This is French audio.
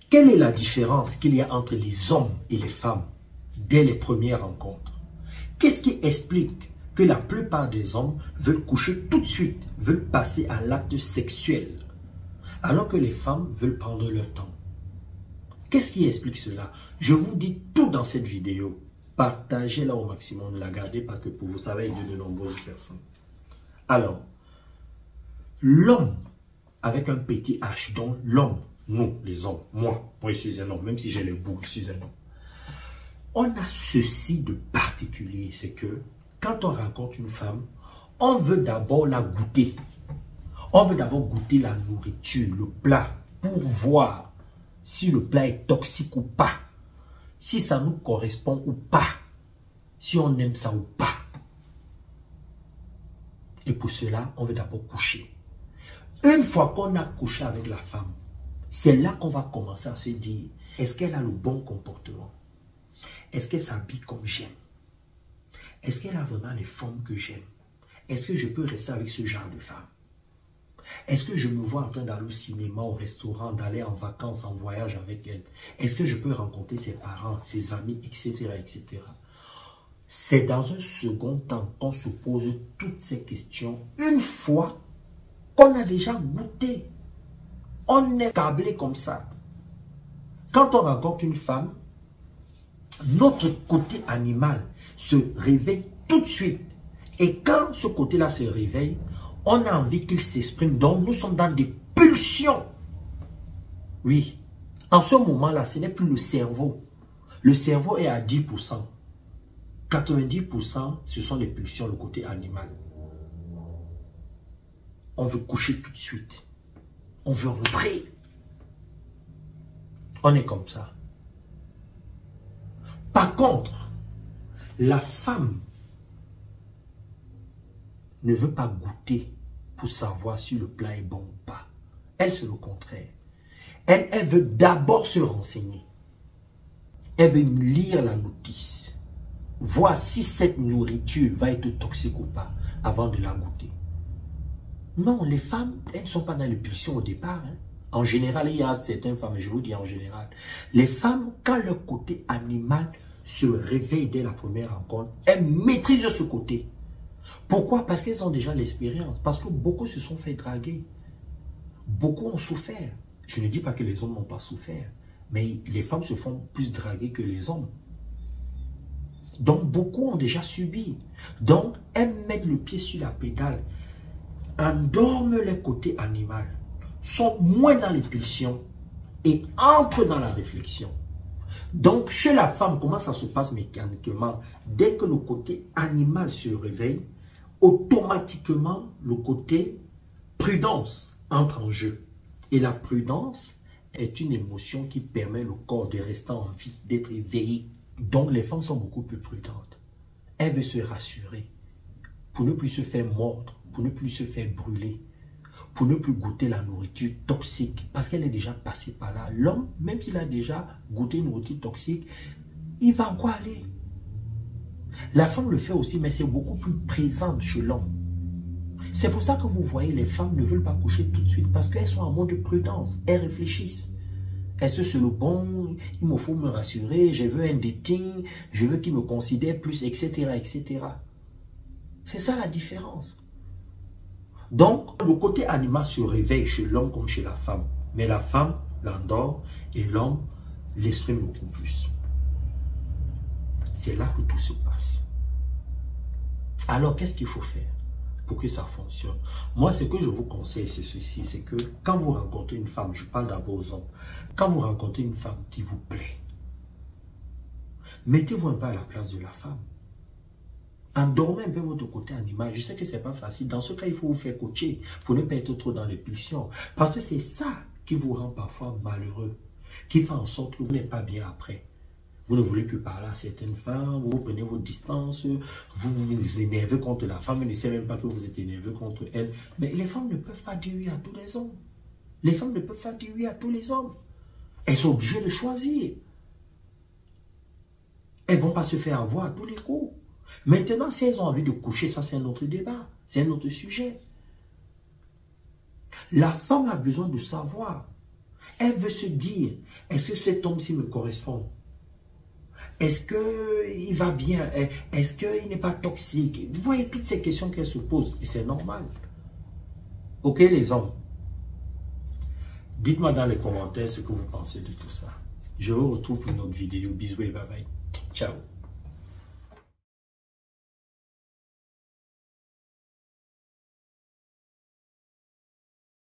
Quelle est la différence qu'il y a entre les hommes et les femmes dès les premières rencontres? Qu'est-ce qui explique que la plupart des hommes veulent coucher tout de suite, veulent passer à l'acte sexuel, alors que les femmes veulent prendre leur temps? Qu'est-ce qui explique cela? Je vous dis tout dans cette vidéo. Partagez-la au maximum, ne la gardez pas que pour vous, ça va aider de nombreuses personnes. Alors, l'homme avec un petit H, donc l'homme, nous les hommes, moi je suis un homme, même si j'ai les bouts, je suis un homme. On a ceci de particulier, c'est que quand on rencontre une femme, on veut d'abord la goûter. On veut d'abord goûter la nourriture, le plat, pour voir si le plat est toxique ou pas, si ça nous correspond ou pas, si on aime ça ou pas. Et pour cela, on veut d'abord coucher. Une fois qu'on a couché avec la femme, c'est là qu'on va commencer à se dire, est-ce qu'elle a le bon comportement? Est-ce qu'elle s'habille comme j'aime? Est-ce qu'elle a vraiment les formes que j'aime? Est-ce que je peux rester avec ce genre de femme? Est-ce que je me vois en train d'aller au cinéma, au restaurant, d'aller en vacances, en voyage avec elle? Est-ce que je peux rencontrer ses parents, ses amis, etc., etc.? C'est dans un second temps qu'on se pose toutes ces questions une fois qu'on a déjà goûté. On est câblé comme ça. Quand on rencontre une femme, notre côté animal se réveille tout de suite. Et quand ce côté-là se réveille, on a envie qu'il s'exprime. Donc, nous sommes dans des pulsions. Oui. En ce moment-là, ce n'est plus le cerveau. Le cerveau est à 10%. 90%, ce sont les pulsions, le côté animal. On veut coucher tout de suite. On veut rentrer. On est comme ça. Par contre, la femme ne veut pas goûter pour savoir si le plat est bon ou pas. Elle, c'est le contraire. Elle veut d'abord se renseigner. Elle veut lire la notice. Voir si cette nourriture va être toxique ou pas avant de la goûter. Non, les femmes, elles ne sont pas dans les pulsions au départ. Hein. En général, il y a certaines femmes, et je vous dis en général, les femmes, quand leur côté animal se réveille dès la première rencontre, elles maîtrisent ce côté. Pourquoi? Parce qu'elles ont déjà l'expérience. Parce que beaucoup se sont fait draguer. Beaucoup ont souffert. Je ne dis pas que les hommes n'ont pas souffert. Mais les femmes se font plus draguer que les hommes. Donc, beaucoup ont déjà subi. Donc, elles mettent le pied sur la pédale. Endorment les côtés animaux. Sont moins dans les pulsions. Et entrent dans la réflexion. Donc, chez la femme, comment ça se passe mécaniquement? Dès que le côté animal se réveille, automatiquement, le côté prudence entre en jeu. Et la prudence est une émotion qui permet au corps de rester en vie, d'être éveillé. Donc, les femmes sont beaucoup plus prudentes. Elles veulent se rassurer pour ne plus se faire mordre, pour ne plus se faire brûler, pour ne plus goûter la nourriture toxique, parce qu'elle est déjà passée par là. L'homme, même s'il a déjà goûté une nourriture toxique, il va encore aller. La femme le fait aussi, mais c'est beaucoup plus présent chez l'homme. C'est pour ça que vous voyez, les femmes ne veulent pas coucher tout de suite, parce qu'elles sont en mode de prudence, elles réfléchissent. Est-ce que c'est le bon? Il me faut me rassurer, je veux un dating, je veux qu'il me considère plus, etc., etc. C'est ça la différence. Donc, le côté animal se réveille chez l'homme comme chez la femme. Mais la femme l'endort et l'homme l'exprime beaucoup plus. C'est là que tout se passe. Alors, qu'est-ce qu'il faut faire pour que ça fonctionne? Moi, ce que je vous conseille, c'est ceci. C'est que quand vous rencontrez une femme, je parle d'abord aux hommes, quand vous rencontrez une femme qui vous plaît, mettez-vous un peu à la place de la femme. Endormez un peu votre côté animal. Je sais que ce n'est pas facile. Dans ce cas, il faut vous faire coacher pour ne pas être trop dans les pulsions. Parce que c'est ça qui vous rend parfois malheureux. Qui fait en sorte que vous n'êtes pas bien après. Vous ne voulez plus parler à certaines femmes. Vous prenez vos distances. Vous vous énervez contre la femme. Elle ne sait même pas que vous êtes énervé contre elle. Mais les femmes ne peuvent pas dire oui à tous les hommes. Les femmes ne peuvent pas dire oui à tous les hommes. Elles sont obligées de choisir. Elles ne vont pas se faire avoir à tous les coups. Maintenant, si elles ont envie de coucher, ça c'est un autre débat, c'est un autre sujet. La femme a besoin de savoir, Elle veut se dire, est-ce que cet homme-ci me correspond? Est-ce qu'il va bien? Est-ce qu'il n'est pas toxique? Vous voyez toutes ces questions qu'elle se pose et c'est normal. Ok les hommes? Dites-moi dans les commentaires ce que vous pensez de tout ça. Je vous retrouve pour une autre vidéo. Bisous et bye bye. Ciao.